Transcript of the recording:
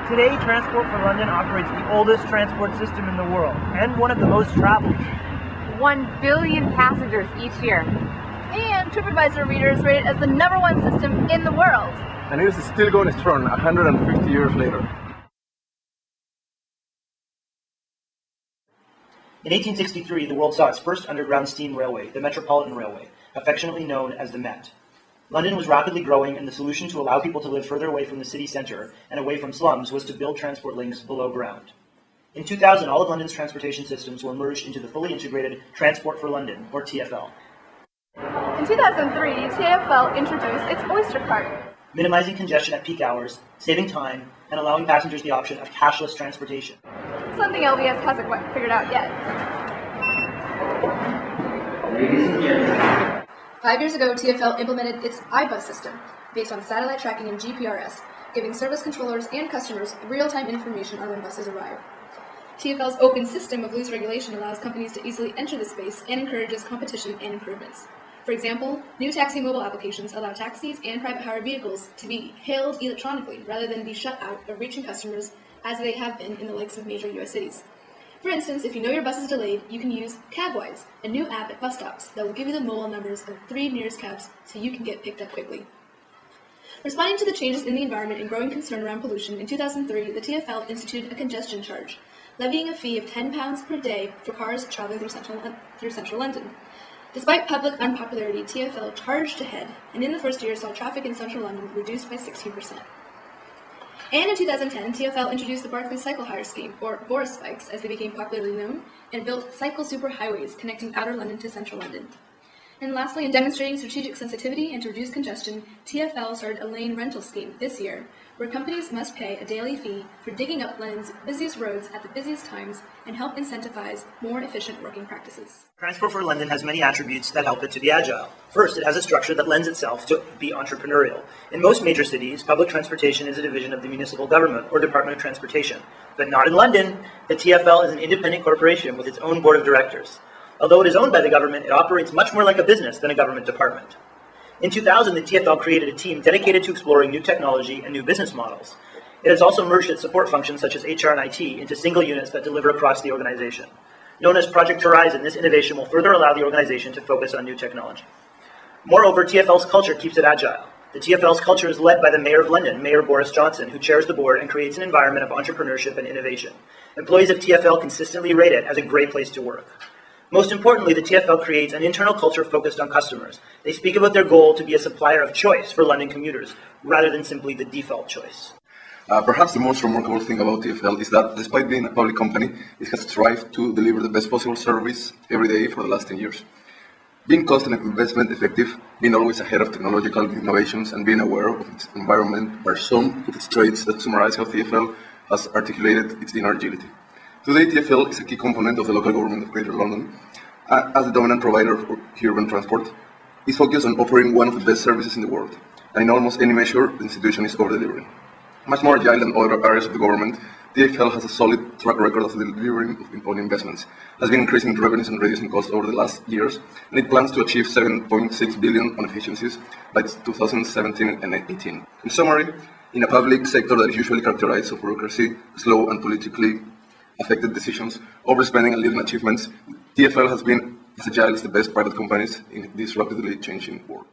Today, Transport for London operates the oldest transport system in the world and one of the most traveled. 1 billion passengers each year. And TripAdvisor readers rate it as the #1 system in the world. And it is still going strong 150 years later. In 1863, the world saw its first underground steam railway, the Metropolitan Railway, affectionately known as the Met. London was rapidly growing, and the solution to allow people to live further away from the city centre and away from slums was to build transport links below ground. In 2000, all of London's transportation systems were merged into the fully integrated Transport for London, or TfL. In 2003, TfL introduced its Oyster Card, minimizing congestion at peak hours, saving time, and allowing passengers the option of cashless transportation. Something LBS hasn't quite figured out yet. 5 years ago, TfL implemented its iBus system, based on satellite tracking and GPRS, giving service controllers and customers real-time information on when buses arrive. TfL's open system of loose regulation allows companies to easily enter the space and encourages competition and improvements. For example, new taxi mobile applications allow taxis and private hire vehicles to be hailed electronically rather than be shut out of reaching customers as they have been in the likes of major US cities. For instance, if you know your bus is delayed, you can use Cabwise, a new app at bus stops that will give you the mobile numbers of 3 nearest cabs so you can get picked up quickly. Responding to the changes in the environment and growing concern around pollution, in 2003, the TfL instituted a congestion charge, levying a fee of £10 per day for cars traveling through central London. Despite public unpopularity, TfL charged ahead, and in the first year saw traffic in central London reduced by 16%. And in 2010, TfL introduced the Barclays Cycle Hire Scheme, or Boris Bikes as they became popularly known, and built cycle superhighways connecting outer London to central London. And lastly, in demonstrating strategic sensitivity and to reduce congestion, TfL started a lane rental scheme this year, where companies must pay a daily fee for digging up London's busiest roads at the busiest times and help incentivize more efficient working practices. Transport for London has many attributes that help it to be agile. First, it has a structure that lends itself to be entrepreneurial. In most major cities, public transportation is a division of the municipal government or Department of Transportation. But not in London. The TfL is an independent corporation with its own board of directors. Although it is owned by the government, it operates much more like a business than a government department. In 2000, the TfL created a team dedicated to exploring new technology and new business models. It has also merged its support functions such as HR and IT into single units that deliver across the organization. Known as Project Horizon, this innovation will further allow the organization to focus on new technology. Moreover, TfL's culture keeps it agile. The TfL's culture is led by the Mayor of London, Mayor Boris Johnson, who chairs the board and creates an environment of entrepreneurship and innovation. Employees of TfL consistently rate it as a great place to work. Most importantly, the TfL creates an internal culture focused on customers. They speak about their goal to be a supplier of choice for London commuters, rather than simply the default choice. Perhaps the most remarkable thing about TfL is that, despite being a public company, it has strived to deliver the best possible service every day for the last 10 years. Being cost and investment effective, being always ahead of technological innovations, and being aware of its environment are some of its traits that summarize how TfL has articulated its inner agility. Today, TfL is a key component of the local government of Greater London. As the dominant provider of urban transport, is focused on offering one of the best services in the world, and in almost any measure, the institution is over-delivering. Much more agile than other areas of the government, TfL has a solid track record of delivering on investments, has been increasing revenues and reducing costs over the last years, and it plans to achieve 7.6 billion on efficiencies by 2017 and 2018. In summary, in a public sector that is usually characterized by bureaucracy, slow and politically affected decisions, overspending and leading achievements, TfL has been as agile as the best private companies in this rapidly changing world.